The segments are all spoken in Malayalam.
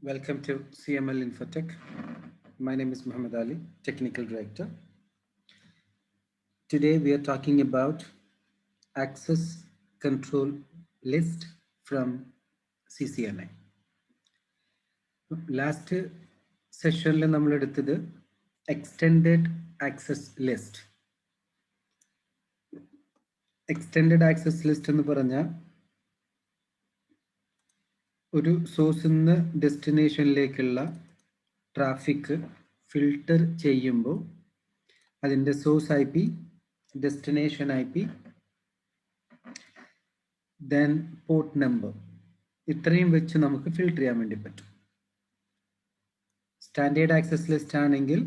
Welcome to CML Infotech. My name is Muhammad Ali, Technical Director. Today we are talking about access control list from CCNA. Last session നമ്മൾ എടുത്തത് extended access list. Extended access list എന്ന് പറഞ്ഞാൽ ഒരു സോഴ്സിൽ നിന്ന് ഡെസ്റ്റിനേഷനിലേക്കുള്ള ട്രാഫിക് ഫിൽട്ടർ ചെയ്യുമ്പോൾ അതിൻ്റെ source IP, destination IP, then port number ഇത്രയും വെച്ച് നമുക്ക് ഫിൽട്ടർ ചെയ്യാൻ വേണ്ടി പറ്റും. സ്റ്റാൻഡേർഡ് ആക്സസ് ലിസ്റ്റ് ആണെങ്കിൽ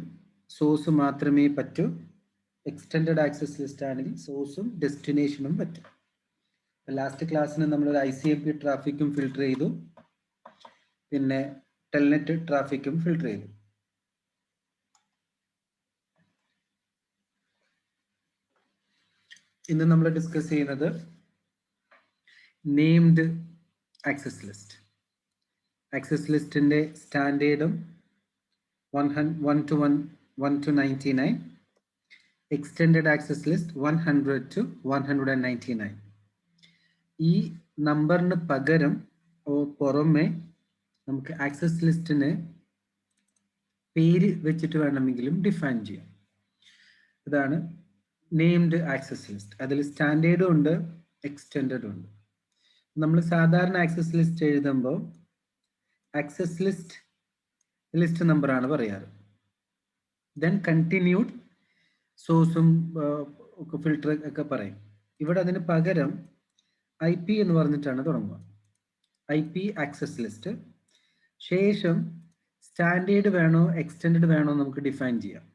സോഴ്സ് മാത്രമേ പറ്റൂ. എക്സ്റ്റെൻഡഡ് ആക്സസ് ലിസ്റ്റ് ആണെങ്കിൽ സോഴ്സും ഡെസ്റ്റിനേഷനും പറ്റും. ലാസ്റ്റ് ക്ലാസ്സിന് നമ്മൾ ICMP ട്രാഫിക്കും ഫിൽട്ടർ ചെയ്തു, പിന്നെ ടെൽനെറ്റ് ട്രാഫിക്കും ഫിൽട്ടർ ചെയ്തു. ഇന്ന് നമ്മൾ ഡിസ്കസ് ചെയ്യുന്നത് നെയിംഡ് ആക്സസ് ലിസ്റ്റ്. ആക്സസ് ലിസ്റ്റിന്റെ സ്റ്റാൻഡേർഡും 1 to 99, extended access list 100 to 199. ഈ നമ്പറിന് പകരം പുറമെ നമുക്ക് ആക്സസ് ലിസ്റ്റിന് പേര് വെച്ചിട്ട് വേണമെങ്കിലും ഡിഫൈൻ ചെയ്യാം. ഇതാണ് നെയിംഡ് ആക്സസ് ലിസ്റ്റ്. അതിൽ സ്റ്റാൻഡേർഡും ഉണ്ട്, എക്സ്റ്റെൻഡഡും ഉണ്ട്. നമ്മൾ സാധാരണ ആക്സസ് ലിസ്റ്റ് എഴുതുമ്പോൾ ആക്സസ് ലിസ്റ്റ് നമ്പറാണ് പറയാറ്. ദെൻ കണ്ടിന്യൂഡ് സോഴ്സും ഫിൽട്ടർ ഒക്കെ പറയും. ഇവിടെ അതിന് പകരം IP എന്ന് പറഞ്ഞിട്ടാണ് തുടങ്ങുക. IP access list. ശേഷം സ്റ്റാൻഡേർഡ് വേണോ എക്സ്റ്റെൻഡഡ് വേണോ നമുക്ക് ഡിഫൈൻ ചെയ്യാം.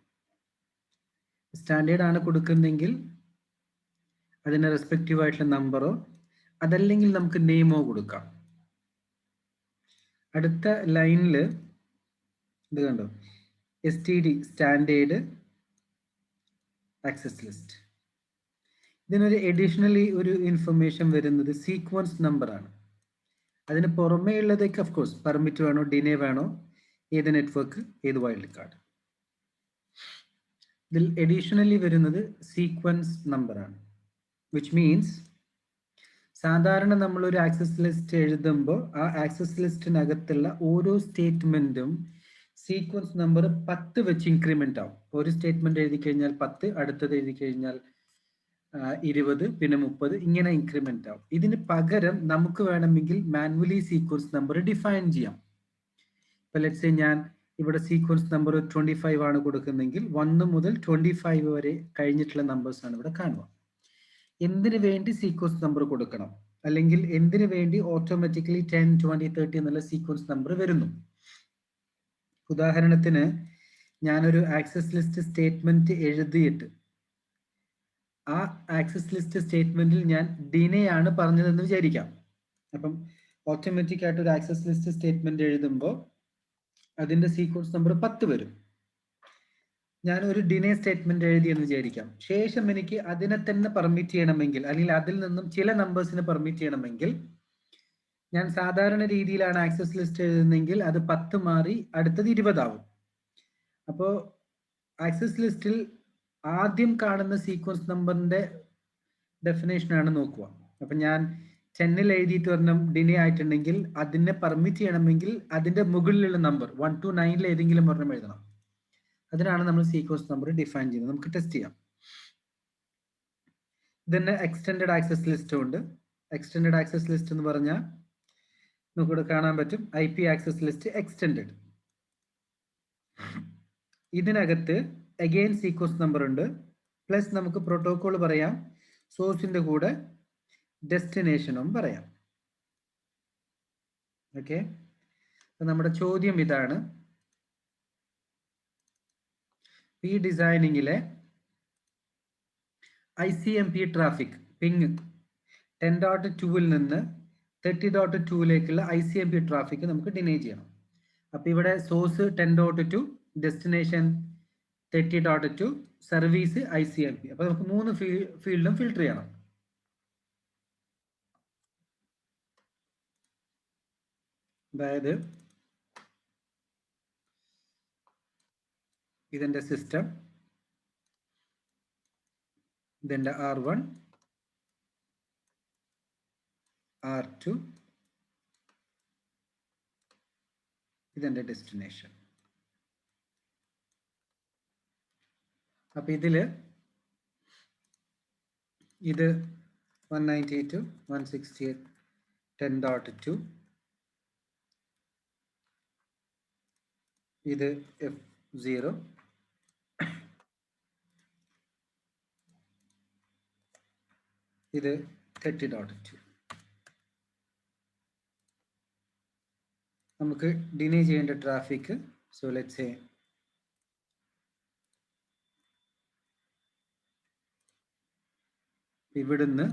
സ്റ്റാൻഡേർഡ് ആണ് കൊടുക്കുന്നതെങ്കിൽ അതിന് റെസ്പെക്റ്റീവ് ആയിട്ടുള്ള നമ്പറോ അതല്ലെങ്കിൽ നമുക്ക് നെയിമോ കൊടുക്കാം. അടുത്ത ലൈനിൽ ഇത് കണ്ടോ, STD സ്റ്റാൻഡേർഡ് ആക്സസ് ലിസ്റ്റ്. ഇതിനൊരു അഡീഷണലി ഒരു ഇൻഫർമേഷൻ വരുന്നത് സീക്വൻസ് നമ്പർ ആണ്. അതിന് പുറമേ ഉള്ളതൊക്കെ ഓഫ് പെർമിറ്റ് വേണോ ഡിനെ വേണോ, ഏത് നെറ്റ്വർക്ക്, ഏത് വൈൽഡ് കാർഡ്. ഇതിൽ അഡീഷണലി വരുന്നത് സീക്വൻസ് നമ്പർ ആണ്. വിച്ച് മീൻസ് സാധാരണ നമ്മൾ ഒരു ആക്സസ് ലിസ്റ്റ് എഴുതുമ്പോൾ ആ ആക്സസ് ലിസ്റ്റിനകത്തുള്ള ഓരോ സ്റ്റേറ്റ്മെന്റും സീക്വൻസ് നമ്പർ 10 വെച്ച് ഇൻക്രിമെന്റ് ആവും. ഒരു സ്റ്റേറ്റ്മെന്റ് എഴുതി കഴിഞ്ഞാൽ 10, അടുത്തത് എഴുതി കഴിഞ്ഞാൽ 20, പിന്നെ 30, ഇങ്ങനെ ഇൻക്രിമെന്റ് ആവും. ഇതിന് പകരം നമുക്ക് വേണമെങ്കിൽ മാനുവലി സീക്വൻസ് നമ്പർ ഡിഫൈൻ ചെയ്യാം. ഇപ്പൊ ലെറ്റ്സ് സേ ഞാൻ ഇവിടെ സീക്വൻസ് നമ്പർ 25 ആണ് കൊടുക്കുന്നെങ്കിൽ 1 മുതൽ 25 വരെ കഴിഞ്ഞിട്ടുള്ള നമ്പേഴ്സ് ആണ് ഇവിടെ കാണുക. എന്തിനു വേണ്ടി സീക്വൻസ് നമ്പർ കൊടുക്കണം, അല്ലെങ്കിൽ എന്തിനു വേണ്ടി ഓട്ടോമാറ്റിക്കലി 10, 20, 30 എന്നുള്ള സീക്വൻസ് നമ്പർ വരുന്നു. ഉദാഹരണത്തിന് ഞാനൊരു ആക്സസ് ലിസ്റ്റ് സ്റ്റേറ്റ്മെന്റ് എഴുതിയിട്ട് ആ ആക്സസ് ലിസ്റ്റ് സ്റ്റേറ്റ്മെന്റിൽ ഞാൻ ഡിനെയാണ് പറഞ്ഞതെന്ന് വിചാരിക്കാം. അപ്പം ഓട്ടോമാറ്റിക് ആയിട്ട് ഒരു ആക്സസ് ലിസ്റ്റ് സ്റ്റേറ്റ്മെന്റ് എഴുതുമ്പോൾ അതിന്റെ സീക്വൻസ് നമ്പർ 10 വരും. ഞാൻ ഒരു ഡിനെ സ്റ്റേറ്റ്മെന്റ് എഴുതി എന്ന് വിചാരിക്കാം. ശേഷം എനിക്ക് അതിനെ തന്നെ പെർമിറ്റ് ചെയ്യണമെങ്കിൽ, അല്ലെങ്കിൽ അതിൽ നിന്നും ചില നമ്പേഴ്സിനെ പെർമിറ്റ് ചെയ്യണമെങ്കിൽ, ഞാൻ സാധാരണ രീതിയിലാണ് ആക്സസ് ലിസ്റ്റ് എഴുതുന്നെങ്കിൽ അത് 10 മാറി അടുത്തത് 20 ആവും. അപ്പോൾ ആക്സസ് ലിസ്റ്റിൽ ആദ്യം കാണുന്ന സീക്വൻസ് നമ്പറിന്റെ ഡെഫിനേഷനാണ് നോക്കുക. അപ്പൊ ഞാൻ 10ൽ എഴുതിയിട്ട് ഒരെണ്ണം ഡിനെ ആയിട്ടുണ്ടെങ്കിൽ അതിനെ പെർമിറ്റ് ചെയ്യണമെങ്കിൽ അതിന്റെ മുകളിലുള്ള നമ്പർ 1 to 9ൽ ഏതെങ്കിലും ഒരെണ്ണം എഴുതണം. അതിനാണ് നമ്മൾ സീക്വൻസ് നമ്പർ ഡിഫൈൻ ചെയ്യുന്നത്. നമുക്ക് ടെസ്റ്റ് ചെയ്യാം. ഇതിന്റെ എക്സ്റ്റെൻഡഡ് ആക്സസ് ലിസ്റ്റും ഉണ്ട്. എക്സ്റ്റെൻഡഡ് ആക്സസ് ലിസ്റ്റ് എന്ന് പറഞ്ഞാൽ നമുക്കിവിടെ കാണാൻ പറ്റും IP ആക്സസ് ലിസ്റ്റ് എക്സ്റ്റെൻഡഡ്. ഇതിനകത്ത് അഗെയിൻ സീക്വൻസ് നമ്പർ ഉണ്ട്, പ്ലസ് നമുക്ക് പ്രോട്ടോകോൾ പറയാം, സോഴ്സിന്റെ കൂടെ ഡെസ്റ്റിനേഷനും പറയാം. ഓക്കെ, നമ്മുടെ ചോദ്യം ഇതാണ്. ഈ ഡിസൈനിങ്ങിലെ ICMP ട്രാഫിക് പിങ് 10.2ൽ നിന്ന് 30.2ലേക്കുള്ള ICMP ട്രാഫിക് നമുക്ക് ഡിനേ ചെയ്യണം. അപ്പൊ ഇവിടെ സോഴ്സ് 10.2, ഡെസ്റ്റിനേഷൻ 30.2, സർവീസ് ICMP. അപ്പൊ നമുക്ക് 3 ഫീൽഡും ഫിൽട്ടർ ചെയ്യണം. അതായത് ഇതിൻ്റെ സിസ്റ്റം, ഇതിൻ്റെ R1, R2, ഇതിൻ്റെ ഡെസ്റ്റിനേഷൻ. അപ്പം ഇതിൽ ഇത് 192.168.10.2, ഇത് F0, ഇത് 30.2. നമുക്ക് ഡിനേ ചെയ്യേണ്ട ട്രാഫിക്, സോ ലെറ്റ്സ് സേ ഇവിടുന്ന്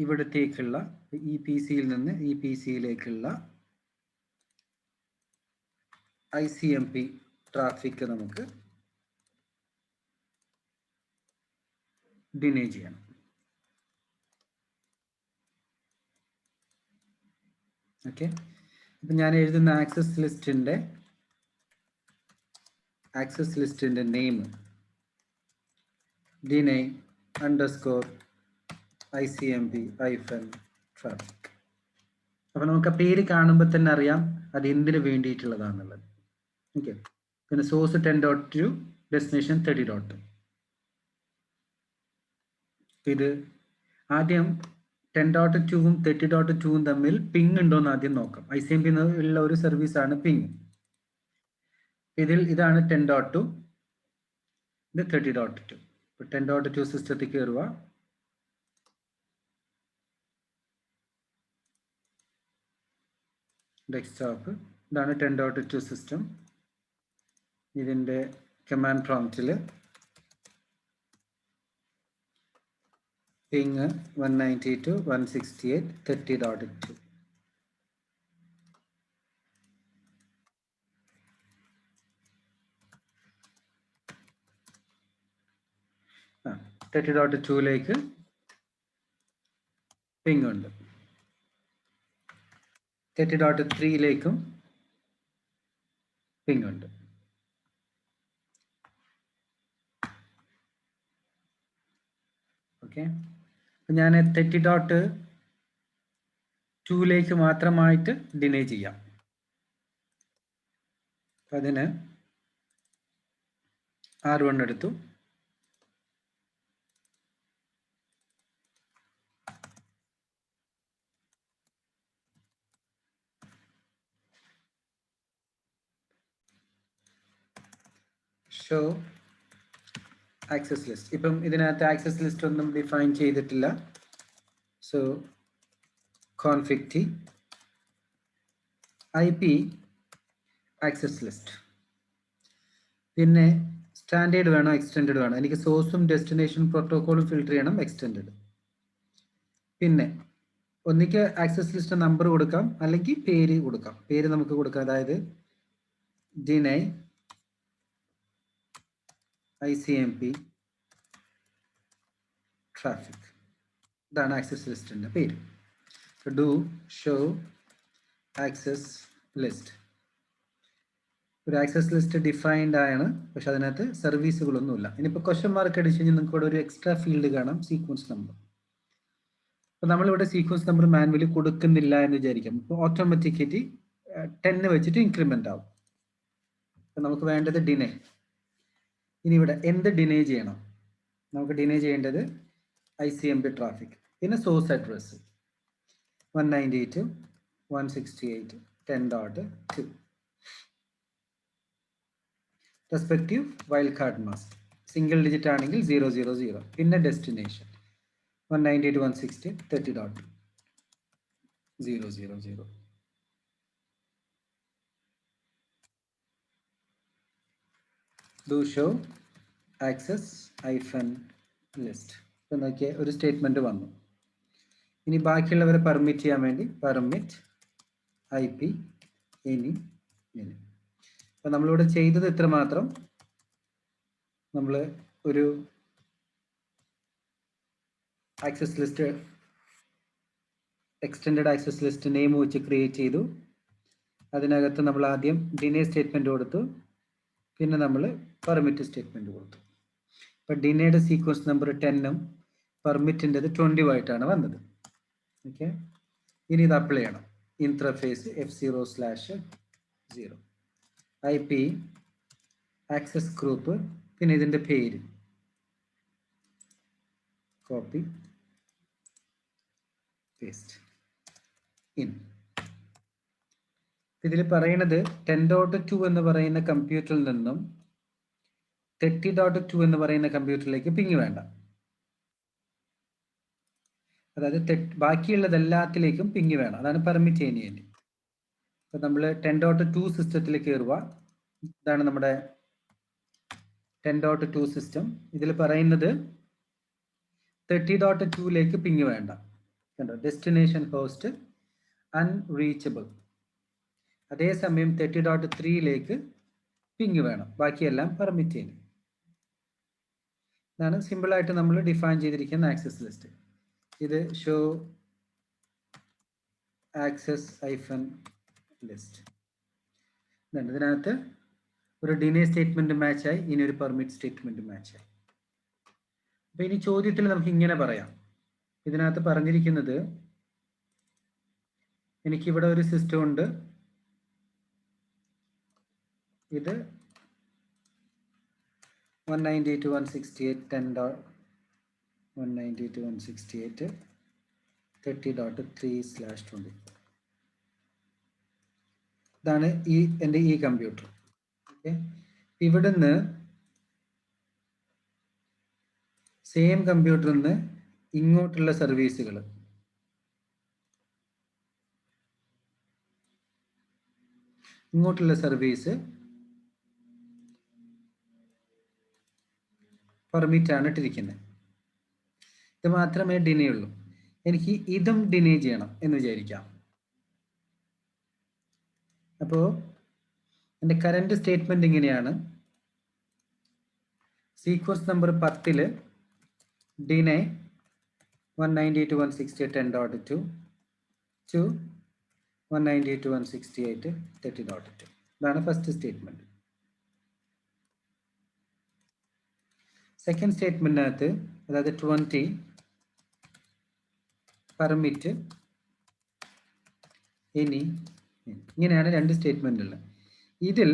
ഇവിടത്തേക്കുള്ള ഈ പി സിയിൽ നിന്ന് ഈ പി സിയിലേക്കുള്ള ICMP ട്രാഫിക് നമുക്ക് ഡിനേ ചെയ്യണം. ഓക്കെ, അപ്പം ഞാൻ എഴുതുന്ന ആക്സസ് ലിസ്റ്റിൻ്റെ നെയിം ഡിനേ _ ICMP -traffic. അപ്പം നമുക്ക് ആ പേര് കാണുമ്പോൾ തന്നെ അറിയാം അത് എന്തിനു വേണ്ടിയിട്ടുള്ളതാണെന്നുള്ളത്. ഓക്കെ, പിന്നെ സോഴ്സ് 10.2, ഡെസ്റ്റിനേഷൻ 30.2. ഇത് ആദ്യം 10.2-ഉം 30.2-ഉം തമ്മിൽ പിങ് ഉണ്ടോ എന്ന് ആദ്യം നോക്കാം. ICMP ഉള്ള ഒരു സർവീസാണ് പിങ്. ഇതിൽ ഇതാണ് 10.2, ഇത് 30.2. 10.2 സിസ്റ്റത്തിൽ കയറുക, ഡെസ്ക്ടോപ്പ്, ഇതാണ് 10.2 സിസ്റ്റം. ഇതിൻ്റെ കമാൻഡ് പ്രോംപ്റ്റിൽ പിങ് 192.168.30.2. 30.2ലേക്ക് പിങ് ഉണ്ട്. 30.3ലേക്കും പിങ് ഉണ്ട്. ഓക്കെ, ഞാൻ 30.2ലേക്ക് മാത്രമായിട്ട് ഡിനേ ചെയ്യാം. അതിന് R1 എടുത്തു, ഷോ ആക്സസ് ലിസ്റ്റ്. ഇപ്പം ഇതിനകത്ത് ആക്സസ് ലിസ്റ്റ് ഒന്നും ഡിഫൈൻ ചെയ്തിട്ടില്ല. So config t IP access list. പിന്നെ സ്റ്റാൻഡേർഡ് വേണോ എക്സ്റ്റെൻഡഡ് വേണോ? എനിക്ക് സോഴ്സും ഡെസ്റ്റിനേഷൻ പ്രോട്ടോക്കോളും ഫിൽട്ടർ ചെയ്യണം, എക്സ്റ്റെൻഡഡ്. പിന്നെ ഒന്നിക്ക് ആക്സസ് ലിസ്റ്റ് നമ്പർ കൊടുക്കാം, അല്ലെങ്കിൽ പേര് കൊടുക്കാം. പേര് നമുക്ക് കൊടുക്കാം, അതായത് ഡിനൈ ICMP ട്രാഫിക്. ഇതാണ് ആക്സസ് ലിസ്റ്റിൻ്റെ പേര്. Do show access list. ഒരു ആക്സസ് ലിസ്റ്റ് ഡിഫൈൻഡ് ആണ്, പക്ഷെ അതിനകത്ത് സർവീസുകളൊന്നുമില്ല. ഇനിയിപ്പോൾ ക്വസ്റ്റ്യൻ മാർക്ക് അടിച്ച് കഴിഞ്ഞാൽ നിങ്ങൾക്ക് ഇവിടെ ഒരു എക്സ്ട്രാ ഫീൽഡ് കാണാം, സീക്വൻസ് നമ്പർ. അപ്പോൾ നമ്മളിവിടെ സീക്വൻസ് നമ്പർ മാനുവലി കൊടുക്കുന്നില്ല എന്ന് വിചാരിക്കാം. അപ്പോൾ ഓട്ടോമാറ്റിക്കലി 10 വെച്ചിട്ട് ഇൻക്രിമെൻ്റ് ആവും. അപ്പം നമുക്ക് വേണ്ടത് ഡിനേ. ഇനി ഇവിടെ എന്ത് ഡിനേ ചെയ്യണം? നമുക്ക് ഡിനേ ചെയ്യേണ്ടത് ICMP ട്രാഫിക്. പിന്നെ source address 192.168.10.2. Respective wild card mask single digit ആണെങ്കിൽ 000. പിന്നെ destination 192.168.30.000. Do show access -list. ഇപ്പം നോക്കിയ ഒരു സ്റ്റേറ്റ്മെന്റ് വന്നു. ഇനി ബാക്കിയുള്ളവരെ പെർമിറ്റ് ചെയ്യാൻ വേണ്ടി പെർമിറ്റ് IP എനി. അപ്പം നമ്മളിവിടെ ചെയ്തത് ഇത്ര മാത്രം. നമ്മൾ ഒരു access list, extended access list name വെച്ച് ക്രിയേറ്റ് ചെയ്തു. അതിനകത്ത് നമ്മൾ ആദ്യം ഡിനേ സ്റ്റേറ്റ്മെൻറ്റ് കൊടുത്തു, പിന്നെ നമ്മൾ പെർമിറ്റ് സ്റ്റേറ്റ്മെൻറ്റ് കൊടുത്തു. ഇപ്പം ഡിനേയുടെ സീക്വൻസ് നമ്പർ 10ഉം പെർമിറ്റിൻ്റെത് 20 ആയിട്ടാണ് വന്നത്. ഓക്കെ, ഇനി ഇത് അപ്ലൈ ചെയ്യണം. Interface F0/0 IP access group, പിന്നെ ഇതിൻ്റെ പേര് കോപ്പി പേസ്റ്റ് ഇൻ. ഇതിൽ പറയുന്നത് 10.2 എന്ന് പറയുന്ന കമ്പ്യൂട്ടറിൽ നിന്നും 30.2 എന്ന് പറയുന്ന കമ്പ്യൂട്ടറിലേക്ക് പിങ് വേണ്ട. അതായത് ബാക്കിയുള്ളതെല്ലാത്തിലേക്കും പിങ് വേണം. അതാണ് പെർമിറ്റ് ചെയ്യുന്നതിന്. ഇപ്പം നമ്മൾ 10.2 സിസ്റ്റത്തിൽ കയറുക. ഇതാണ് നമ്മുടെ 10.2 സിസ്റ്റം. ഇതിൽ പറയുന്നത് 30.2ലേക്ക് പിങ് വേണ്ട. കണ്ടോ, ഡെസ്റ്റിനേഷൻ ഹോസ്റ്റ് അൺറീച്ചബിൾ. അതേസമയം 30.3ലേക്ക് പിങ് വേണം, ബാക്കിയെല്ലാം പെർമിറ്റ് ചെയ്യുന്നു. ഇതാണ് സിമ്പിളായിട്ട് നമ്മൾ ഡിഫൈൻ ചെയ്തിരിക്കുന്ന ആക്സസ് ലിസ്റ്റ്. ഇത് ഷോ ആക്സസ് -ലിസ്റ്റ്. ഇതിനകത്ത് ഒരു ഡിനേ സ്റ്റേറ്റ്മെന്റ് മാച്ചായി, ഇനി ഒരു പെർമിറ്റ് സ്റ്റേറ്റ്മെന്റ് മാച്ചായി. അപ്പൊ ഇനി ചോദ്യത്തിൽ നമുക്ക് ഇങ്ങനെ പറയാം. ഇതിനകത്ത് പറഞ്ഞിരിക്കുന്നത്, എനിക്കിവിടെ ഒരു സിസ്റ്റം ഉണ്ട്, ഇത് 192.168.192.168.30.3/24. ഇതാണ് എൻ്റെ ഈ കമ്പ്യൂട്ടർ. ഓക്കെ, ഇവിടുന്ന് സെയിം കമ്പ്യൂട്ടറിൽ നിന്ന് ഇങ്ങോട്ടുള്ള സർവീസുകൾ, സർവീസ് പെർമിറ്റ് ആണ് ഇട്ടിരിക്കുന്നത്. ഇത് മാത്രമേ ഡിനേ ഉള്ളൂ. എനിക്ക് ഇതും ഡിനേ ചെയ്യണം എന്ന് വിചാരിക്കാം. അപ്പോൾ എൻ്റെ കറന്റ് സ്റ്റേറ്റ്മെന്റ് ഇങ്ങനെയാണ്. Sequence number 10 ഡിനേ 192.168.10.2 to 192.168.30.2. ഇതാണ് ഫസ്റ്റ് സ്റ്റേറ്റ്മെന്റ്. സെക്കൻഡ് സ്റ്റേറ്റ്മെന്റിനകത്ത്, അതായത് 20 പെർമിറ്റ് എനി, ഇങ്ങനെയാണ് രണ്ട് സ്റ്റേറ്റ്മെന്റ് ഉള്ളത്. ഇതിൽ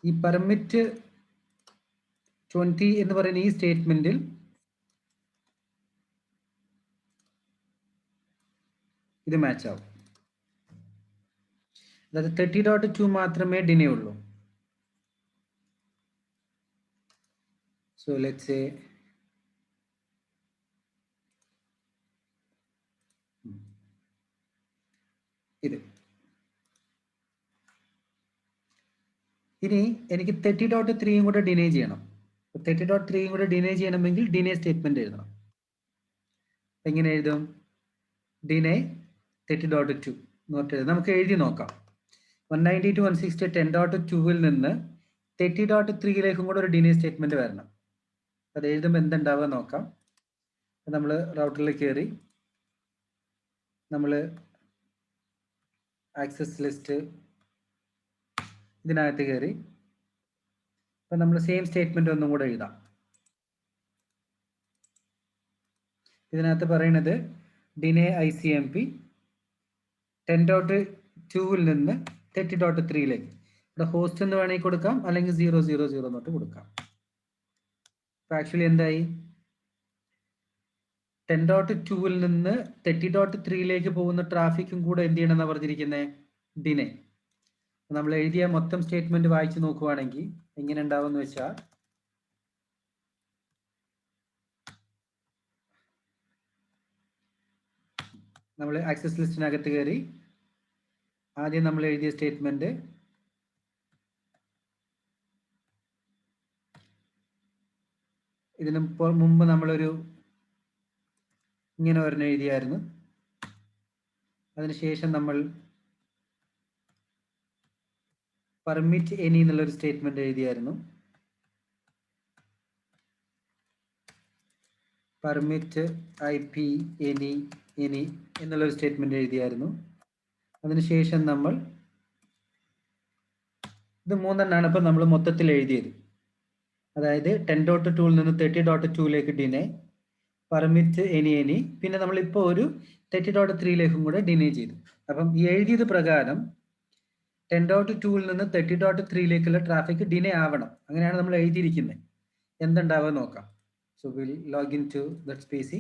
ഈ പെർമിറ്റ് 20 എന്ന് പറയുന്ന ഈ സ്റ്റേറ്റ്മെന്റിൽ ഇത് മാച്ച് ആവും. അതായത് 30.2 മാത്രമേ ഡിനേ ഉള്ളൂ. സോ ലെറ്റ്സ് സേ ഇത്. ഇനി എനിക്ക് 30.3യും കൂടെ ഡിനേ ചെയ്യണം. 30.3യും കൂടെ ഡിനേ ചെയ്യണമെങ്കിൽ ഡിനേ സ്റ്റേറ്റ്മെന്റ് എഴുതണം. എങ്ങനെ എഴുതും? ഡിനേ 30.2 നോട്ട് എഴുതും. നമുക്ക് എഴുതി നോക്കാം. 192.168.10.2ൽ നിന്ന് 30.3യിലേക്കും കൂടെ ഒരു ഡിനേ സ്റ്റേറ്റ്മെന്റ് വരണം. അത് എഴുതുമ്പോൾ എന്തുണ്ടാവുക നോക്കാം. നമ്മൾ റൗട്ടറിൽ കയറി നമ്മൾ ആക്സസ് ലിസ്റ്റ് ഇതിനകത്ത് കയറി, അപ്പം നമ്മൾ സെയിം സ്റ്റേറ്റ്മെന്റ് ഒന്നും കൂടെ എഴുതാം. ഇതിനകത്ത് പറയുന്നത് ഡിനേ ICMP 10.2ൽ നിന്ന് 30.3യിലേക്ക്. ഇവിടെ ഹോസ്റ്റ് എന്ന് വേണമെങ്കിൽ കൊടുക്കാം, അല്ലെങ്കിൽ 000 എന്നിട്ട് കൊടുക്കാം. അപ്പൊ ആക്ച്വലി എന്തായി? 10.2ൽ നിന്ന് 30.3യിലേക്ക് പോകുന്ന ട്രാഫിക്കും കൂടെ എന്ത് ചെയ്യണമെന്നാണ് പറഞ്ഞിരിക്കുന്നത്? ഡിനേ. നമ്മൾ എഴുതിയ മൊത്തം സ്റ്റേറ്റ്മെന്റ് വായിച്ചു നോക്കുവാണെങ്കിൽ എങ്ങനെ ഉണ്ടാവുമെന്ന് വെച്ചാൽ, നമ്മൾ ആക്സസ് ലിസ്റ്റിനകത്ത് കയറി ആദ്യം നമ്മൾ എഴുതിയ സ്റ്റേറ്റ്മെന്റ് ഇതിന് മുമ്പ് നമ്മളൊരു ഇങ്ങനെ ഒരെണ്ണം എഴുതിയായിരുന്നു. അതിനുശേഷം നമ്മൾ പെർമിറ്റ് എനി എന്നുള്ളൊരു സ്റ്റേറ്റ്മെന്റ് എഴുതിയായിരുന്നു. പെർമിറ്റ് IP എനി എന്നുള്ളൊരു സ്റ്റേറ്റ്മെന്റ് എഴുതിയായിരുന്നു. അതിനുശേഷം നമ്മൾ ഇത് മൂന്നെണ്ണാണ് ഇപ്പം നമ്മൾ മൊത്തത്തിൽ എഴുതിയത്. അതായത് 10.2 നിന്ന് 30.2ലേക്ക് ഡിനേ, പെർമിറ്റ് എനി, പിന്നെ നമ്മളിപ്പോൾ ഒരു 30.3ലേക്കും കൂടെ ഡിനേ ചെയ്തു. അപ്പം ഈ എഴുതിയത് പ്രകാരം 10.2 നിന്ന് 30.3ലേക്കുള്ള ട്രാഫിക് ഡിനേ ആവണം. അങ്ങനെയാണ് നമ്മൾ എഴുതിയിരിക്കുന്നത്. എന്തുണ്ടാവുക നോക്കാം. So will login to that സ്പേസി.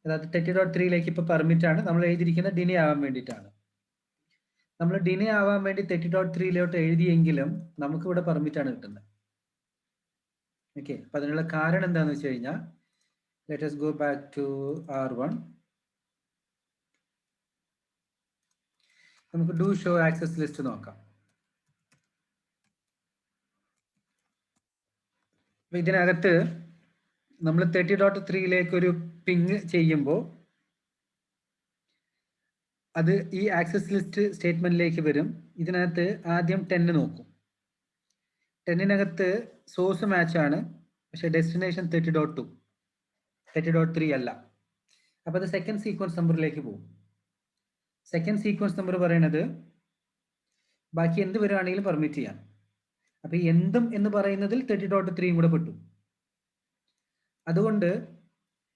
അതായത് 30.3ലേക്ക് ഇപ്പോൾ പെർമിറ്റ് ആണ്, നമ്മൾ എഴുതിയിരിക്കുന്നത് ഡിനേ ആവാൻ വേണ്ടിയിട്ടാണ്. നമ്മൾ ഡിനേ ആവാൻ വേണ്ടി 30.3ലോട്ട് എഴുതിയെങ്കിലും നമുക്ക് ഇവിടെ പെർമിറ്റ് ആണ് കിട്ടുന്നത്. ഓക്കെ, അപ്പൊ അതിനുള്ള കാരണം എന്താണെന്ന് വെച്ച് കഴിഞ്ഞാൽ, let us go back to R1. നമുക്ക് ഡു ഷോ ആക്സസ് ലിസ്റ്റ് നോക്കാം. അപ്പൊ ഇതിനകത്ത് നമ്മൾ 30.3ലേക്ക് ഒരു പിങ് ചെയ്യുമ്പോൾ അത് ഈ ആക്സസ് ലിസ്റ്റ് സ്റ്റേറ്റ്മെന്റിലേക്ക് വരും. ഇതിനകത്ത് ആദ്യം 10 നോക്കും. 10നകത്ത് സോഴ്സ് മാച്ച് ആണ്, പക്ഷെ ഡെസ്റ്റിനേഷൻ 30.2, 30.3 അല്ല. അപ്പൊ അത് സെക്കൻഡ് സീക്വൻസ് നമ്പറിലേക്ക് പോകും. സെക്കൻഡ് സീക്വൻസ് നമ്പർ പറയുന്നത് ബാക്കി എന്ത് വരുവാണെങ്കിലും പെർമിറ്റ് ചെയ്യാം. അപ്പൊ ഈ എന്തും എന്ന് പറയുന്നതിൽ 30.3 കൂടെ പെട്ടു. അതുകൊണ്ട്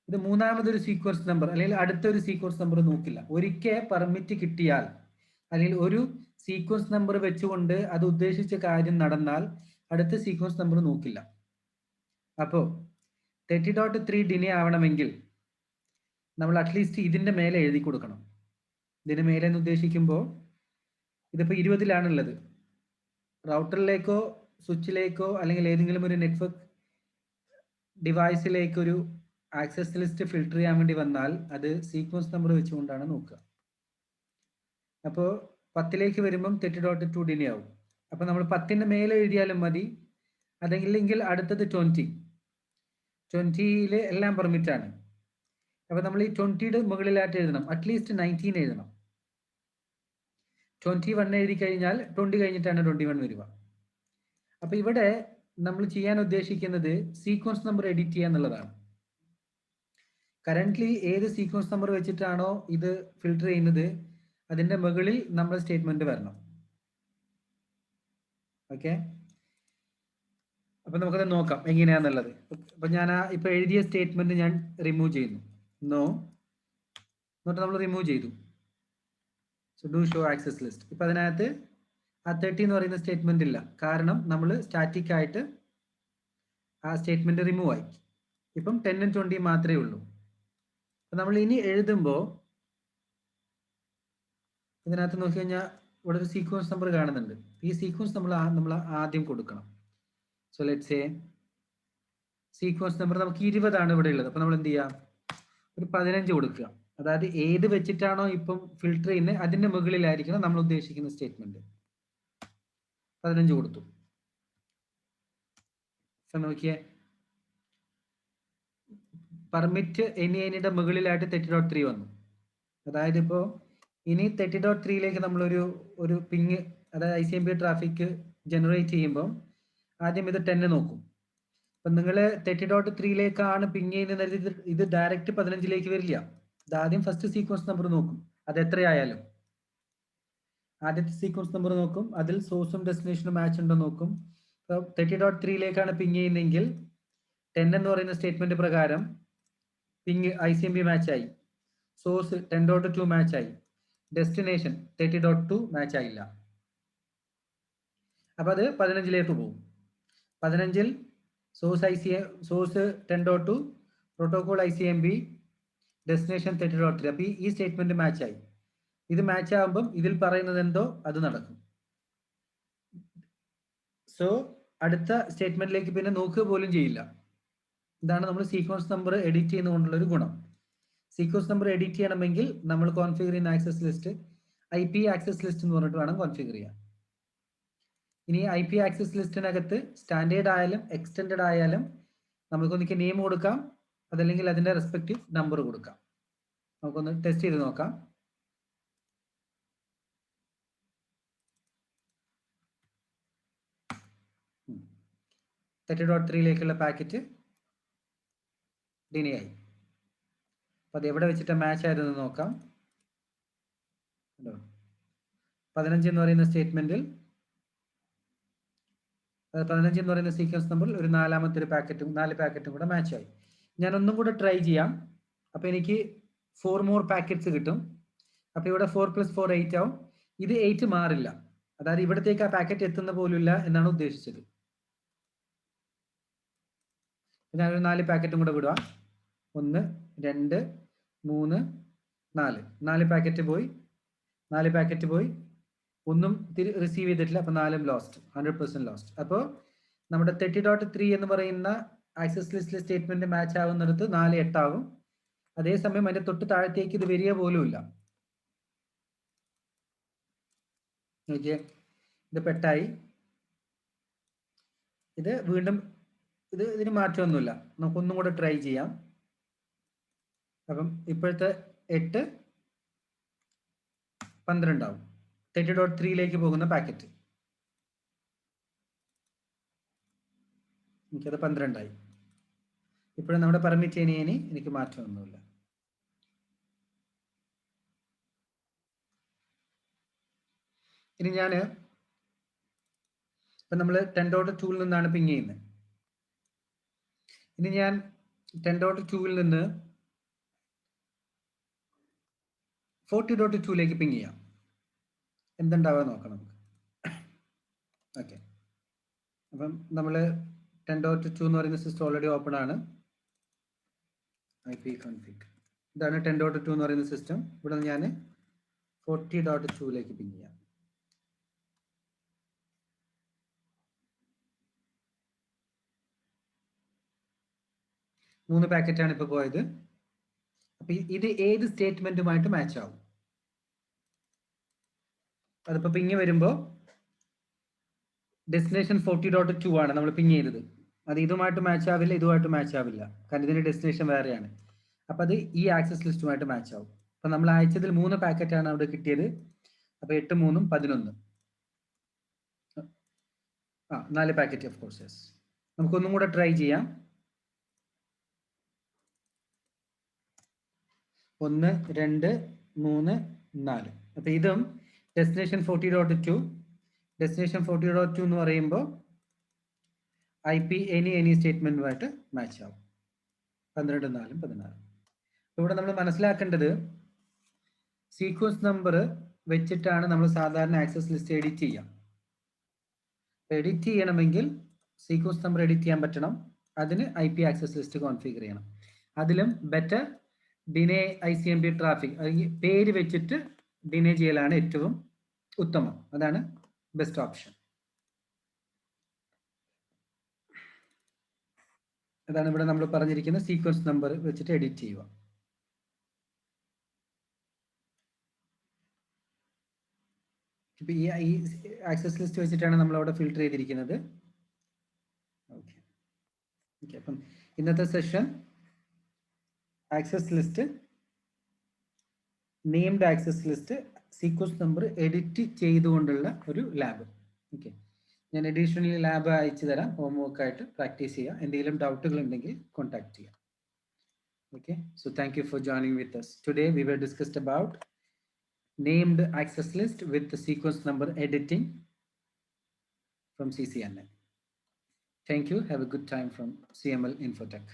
ഇത് മൂന്നാമതൊരു സീക്വൻസ് നമ്പർ അല്ലെങ്കിൽ അടുത്തൊരു സീക്വൻസ് നമ്പർ നോക്കില്ല. ഒരിക്കൽ പെർമിറ്റ് കിട്ടിയാൽ അല്ലെങ്കിൽ ഒരു സീക്വൻസ് നമ്പർ വെച്ചുകൊണ്ട് അത് ഉദ്ദേശിച്ച കാര്യം നടന്നാൽ അടുത്ത സീക്വൻസ് നമ്പർ നോക്കില്ല. അപ്പോൾ 30.3 ഡിനേ ആവണമെങ്കിൽ നമ്മൾ അറ്റ്ലീസ്റ്റ് ഇതിന്റെ മേലെ എഴുതി കൊടുക്കണം. ഇതിന് മേലെ എന്ന് ഉദ്ദേശിക്കുമ്പോൾ ഇതിപ്പോൾ 20ലാണുള്ളത്. റൗട്ടറിലേക്കോ സ്വിച്ചിലേക്കോ അല്ലെങ്കിൽ ഏതെങ്കിലും ഒരു നെറ്റ്വർക്ക് ഡിവൈസിലേക്ക് ഒരു ആക്സസ് ലിസ്റ്റ് ഫിൽട്ടർ ചെയ്യാൻ വേണ്ടി വന്നാൽ അത് സീക്വൻസ് നമ്പർ വെച്ചുകൊണ്ടാണ് നോക്കുക. അപ്പോൾ 10ലേക്ക് വരുമ്പം 30.2 ഡിനേ ആവും. അപ്പോൾ നമ്മൾ 10ന്റെ മേലെ എഴുതിയാലും മതി, അതല്ലെങ്കിൽ അടുത്തത് 20യിൽ എല്ലാം പെർമിറ്റ് ആണ്. അപ്പോൾ നമ്മൾ ഈ 20യുടെ മുകളിലായിട്ട് എഴുതണം, അറ്റ്ലീസ്റ്റ് 19 എഴുതണം. 21 എഴുതി കഴിഞ്ഞാൽ 20 കഴിഞ്ഞിട്ടാണ് 21 വരിക. അപ്പൊ ഇവിടെ നമ്മൾ ചെയ്യാൻ ഉദ്ദേശിക്കുന്നത് സീക്വൻസ് നമ്പർ എഡിറ്റ് ചെയ്യുക എന്നുള്ളതാണ്. കറന്റ്ലി ഏത് സീക്വൻസ് നമ്പർ വെച്ചിട്ടാണോ ഇത് ഫിൽട്ടർ ചെയ്യുന്നത് അതിന്റെ മുകളിൽ നമ്മൾ സ്റ്റേറ്റ്മെന്റ് വരണം. ഓക്കെ, അപ്പൊ നമുക്കത് നോക്കാം എങ്ങനെയാന്നുള്ളത്. അപ്പൊ ഞാൻ ഇപ്പൊ എഴുതിയ സ്റ്റേറ്റ്മെന്റ് ഞാൻ റിമൂവ് ചെയ്യുന്നു. എന്നിട്ട് നമ്മൾ റിമൂവ് ചെയ്തു. So do show access list. ഇപ്പൊ അതിനകത്ത് ആ 30 എന്ന് പറയുന്ന സ്റ്റേറ്റ്മെന്റ് ഇല്ല, കാരണം നമ്മൾ സ്റ്റാറ്റിക് ആയിട്ട് ആ സ്റ്റേറ്റ്മെന്റ് റിമൂവ് ആയി. ഇപ്പം 10ഉം 20 മാത്രമേ ഉള്ളൂ. അപ്പൊ നമ്മൾ ഇനി എഴുതുമ്പോൾ ഇതിനകത്ത് നോക്കി കഴിഞ്ഞാൽ ഇവിടെ ഒരു സീക്വൻസ് നമ്പർ കാണുന്നുണ്ട്. ഈ സീക്വൻസ് നമ്മൾ ആദ്യം കൊടുക്കണം. So let's say sequence number നമുക്ക് 20 ഇവിടെ ഉള്ളത്. അപ്പൊ നമ്മൾ എന്ത് ചെയ്യാം, ഒരു 15 കൊടുക്കുക. അതായത് ഏത് വെച്ചിട്ടാണോ ഇപ്പം ഫിൽട്ടർ ചെയ്യുന്നത് അതിന്റെ മുകളിലായിരിക്കണം നമ്മൾ ഉദ്ദേശിക്കുന്ന സ്റ്റേറ്റ്മെന്റ്. 15 കൊടുത്തു. നോക്കിയേ, പെർമിറ്റ് എനിയുടെ മുകളിലായിട്ട് 30.3 വന്നു. അതായത് ഇപ്പോൾ ഇനി 30.3ലേക്ക് നമ്മളൊരു പിങ്, അതായത് ICMP ട്രാഫിക് ജനറേറ്റ് ചെയ്യുമ്പോൾ ആദ്യം ഇത് 10 നോക്കും. അപ്പൊ നിങ്ങൾ 30.3ലേക്കാണ് പിങ് ചെയ്യുന്നത്, ഇത് ഡയറക്റ്റ് 15ലേക്ക് വരില്ല. ഇത് ആദ്യം ഫസ്റ്റ് സീക്വൻസ് നമ്പർ നോക്കും, അത് എത്രയായാലും. ആദ്യത്തെ സീക്വൻസ് നമ്പർ നോക്കും, അതിൽ സോഴ്സും ഡെസ്റ്റിനേഷനും മാച്ച് ഉണ്ടോ നോക്കും. അപ്പോൾ 30.3ലേക്കാണ് പിങ് ചെയ്യുന്നതെങ്കിൽ 10 എന്ന് പറയുന്ന സ്റ്റേറ്റ്മെന്റ് പ്രകാരം പിങ് ICMP മാച്ച് ആയി, സോഴ്സ് 10.2 മാച്ച് ആയി, ഡെസ്റ്റിനേഷൻ 30.2 മാച്ച് ആയില്ല. അപ്പൊ അത് 15ലേക്ക് പോകും. 15ൽ സോഴ്സ് 10.2, പ്രോട്ടോകോൾ ICMP, ഡെസ്റ്റിനേഷൻ 30.3. അപ്പൊ ഈ സ്റ്റേറ്റ്മെന്റ് മാച്ച് ആയി. ഇത് മാച്ച് ആകുമ്പം ഇതിൽ പറയുന്നത് എന്തോ അത് നടക്കും. സോ അടുത്ത സ്റ്റേറ്റ്മെന്റിലേക്ക് പിന്നെ നോക്കുക പോലും ചെയ്യില്ല. ഇതാണ് നമ്മൾ സീക്വൻസ് നമ്പർ എഡിറ്റ് ചെയ്യുന്നതുകൊണ്ടുള്ള ഒരു ഗുണം. സീക്വൻസ് നമ്പർ എഡിറ്റ് ചെയ്യണമെങ്കിൽ നമ്മൾ കോൺഫിഗർ ചെയ്യുന്ന access list IP access list എന്ന് പറഞ്ഞിട്ട് വേണം കോൺഫിഗർ ചെയ്യാൻ. ഇനി IP ആക്സസ് ലിസ്റ്റിനകത്ത് സ്റ്റാൻഡേർഡ് ആയാലും എക്സ്റ്റെൻഡഡ് ആയാലും നമുക്കൊന്നിക്ക് നെയിം കൊടുക്കാം, അതല്ലെങ്കിൽ അതിന്റെ റെസ്പെക്റ്റീവ് നമ്പർ കൊടുക്കാം. നമുക്കൊന്ന് ടെസ്റ്റ് ചെയ്ത് നോക്കാം. .3ലേക്കുള്ള പാക്കറ്റ് ഡിനേ ആയി. അപ്പൊ അത് എവിടെ വെച്ചിട്ട് മാച്ച് ആയതെന്ന് നോക്കാം. 15 എന്ന് പറയുന്ന സ്റ്റേറ്റ്മെന്റിൽ 15 എന്ന് പറയുന്ന സീക്വൻസ് നമ്പറിൽ ഒരു നാലാമത്തെ ഒരു പാക്കറ്റും 4 പാക്കറ്റും കൂടെ മാച്ച് ആയി. ഞാൻ ഒന്നും കൂടെ ട്രൈ ചെയ്യാം. അപ്പൊ എനിക്ക് 4 more പാക്കറ്റ്സ് കിട്ടും. അപ്പൊ ഇവിടെ 4 + 4 8 ആവും. ഇത് 8 മാറില്ല, അതായത് ഇവിടത്തേക്ക് ആ പാക്കറ്റ് എത്തുന്ന പോലുമില്ല എന്നാണ് ഉദ്ദേശിച്ചത്. ഞാനൊരു 4 പാക്കറ്റും കൂടെ വിടുക. 1 2 3 4 4 പാക്കറ്റ് പോയി, 4 പാക്കറ്റ് പോയി, ഒന്നും റിസീവ് ചെയ്തിട്ടില്ല. അപ്പൊ 4 ലോസ്റ്റ്, 100% ലോസ്റ്റ്. അപ്പോൾ നമ്മുടെ 30.3 എന്ന് പറയുന്ന ആക്സസ് ലിസ്റ്റിലെ സ്റ്റേറ്റ്മെന്റ് മാച്ച് ആവുന്നിടത്ത് 4 8 ആവും. അതേസമയം അതിന്റെ തൊട്ട് താഴത്തേക്ക് ഇത് വരിക പോലുമില്ല. നോക്കിയേ, ഇത് പെട്ടായി. ഇത് വീണ്ടും ഇതിന് മാറ്റമൊന്നുമില്ല. നമുക്കൊന്നും കൂടെ ട്രൈ ചെയ്യാം. അപ്പം ഇപ്പോഴത്തെ 8 12 ആവും. 30.3ലേക്ക് പോകുന്ന പാക്കറ്റ് എനിക്കത് 12 ആയി. ഇപ്പോഴും നമ്മുടെ പെർമിറ്റ് ചെയ്യുന്നതിന് എനിക്ക് മാറ്റമൊന്നുമില്ല. ഇനി ഞാൻ ഇപ്പം നമ്മൾ 10.2 നിന്നാണ് പിങ് ചെയ്യുന്നത്. ഇനി ഞാൻ 10.2 നിന്ന് 40.2ലേക്ക് പിങ് ചെയ്യാം. എന്തുണ്ടാവുക നോക്കാം നമുക്ക്. ഓക്കെ, അപ്പം നമ്മൾ 10.2 എന്ന് പറയുന്ന സിസ്റ്റം ഓൾറെഡി ഓപ്പൺ ആണ്. IP config ഇതാണ് 10.2 എന്ന് പറയുന്ന സിസ്റ്റം. ഇവിടെ ഞാൻ 40.2ലേക്ക് പിങ് ചെയ്യാം. മൂന്ന് പാക്കറ്റാണ് ഇപ്പോൾ പോയത്. അപ്പൊ ഇത് ഏത് സ്റ്റേറ്റ്മെന്റുമായിട്ട് മാച്ച് ആവും? അതിപ്പോ പിങ് വരുമ്പോൾ ഡെസ്റ്റിനേഷൻ 40.2 ആണ് നമ്മൾ പിങ് ചെയ്തത്. അത് ഇതുമായിട്ട് മാച്ച് ആവില്ല, ഇതുമായിട്ട് മാച്ച് ആവില്ല, കാരണം ഇതിന്റെ ഡെസ്റ്റിനേഷൻ വേറെയാണ്. അപ്പൊ അത് ഈ ആക്സസ് ലിസ്റ്റുമായിട്ട് മാച്ച് ആവും. അപ്പൊ നമ്മൾ അയച്ചതിൽ 3 പാക്കറ്റാണ് അവിടെ കിട്ടിയത്. അപ്പൊ 8 3 11. 4 പാക്കറ്റ് ഓഫ് കോഴ്സ്. നമുക്കൊന്നും കൂടെ ട്രൈ ചെയ്യാം. 1 2 3 4. അപ്പൊ ഇതും ഡെസ്റ്റിനേഷൻ 40.2. ഡെസ്റ്റിനേഷൻ 40.2 എന്ന് പറയുമ്പോൾ IP എനി സ്റ്റേറ്റ്മെന്റുമായിട്ട് മാച്ച് ആവും. 12 4 16. ഇവിടെ നമ്മൾ മനസ്സിലാക്കേണ്ടത് സീക്വൻസ് നമ്പർ വെച്ചിട്ടാണ് നമ്മൾ സാധാരണ ആക്സസ് ലിസ്റ്റ് എഡിറ്റ് ചെയ്യാം. എഡിറ്റ് ചെയ്യണമെങ്കിൽ സീക്വൻസ് നമ്പർ എഡിറ്റ് ചെയ്യാൻ പറ്റണം. അതിന് IP ആക്സസ് ലിസ്റ്റ് കോൺഫിഗർ ചെയ്യണം. അതിലും ബെറ്റർ ഡിനേ ICMP ട്രാഫിക്, അല്ലെങ്കിൽ പേര് വെച്ചിട്ട് ഡിനേ ചെയ്യലാണ് ഏറ്റവും ഉത്തമം. അതാണ് ബെസ്റ്റ് ഓപ്ഷൻ. അതാണ് ഇവിടെ നമ്മൾ പറഞ്ഞിരിക്കുന്ന സീക്വൻസ് നമ്പർ വെച്ചിട്ട് എഡിറ്റ് ചെയ്യുക. ഇപ്പൊ ഈ ആക്സസ് ലിസ്റ്റ് വെച്ചിട്ടാണ് നമ്മൾ അവിടെ ഫിൽട്ടർ ചെയ്തിരിക്കുന്നത്. ഓക്കെ, അപ്പം ഇന്നത്തെ session access list, named access list, sequence number edit ചെയ്തുകൊണ്ടുള്ള ഒരു ലാബ്. ഓക്കെ, ഞാൻ അഡീഷണലി ലാബ് അയച്ചു തരാം, ഹോംവർക്ക് ആയിട്ട് പ്രാക്ടീസ് ചെയ്യുക. എന്തെങ്കിലും ഡൗട്ടുകൾ ഉണ്ടെങ്കിൽ കോൺടാക്ട് ചെയ്യാം. Okay, so thank you for joining with us. Today we were discussed about named access list with the sequence number editing from CCNA. Thank you. Have a good time from CML Infotech.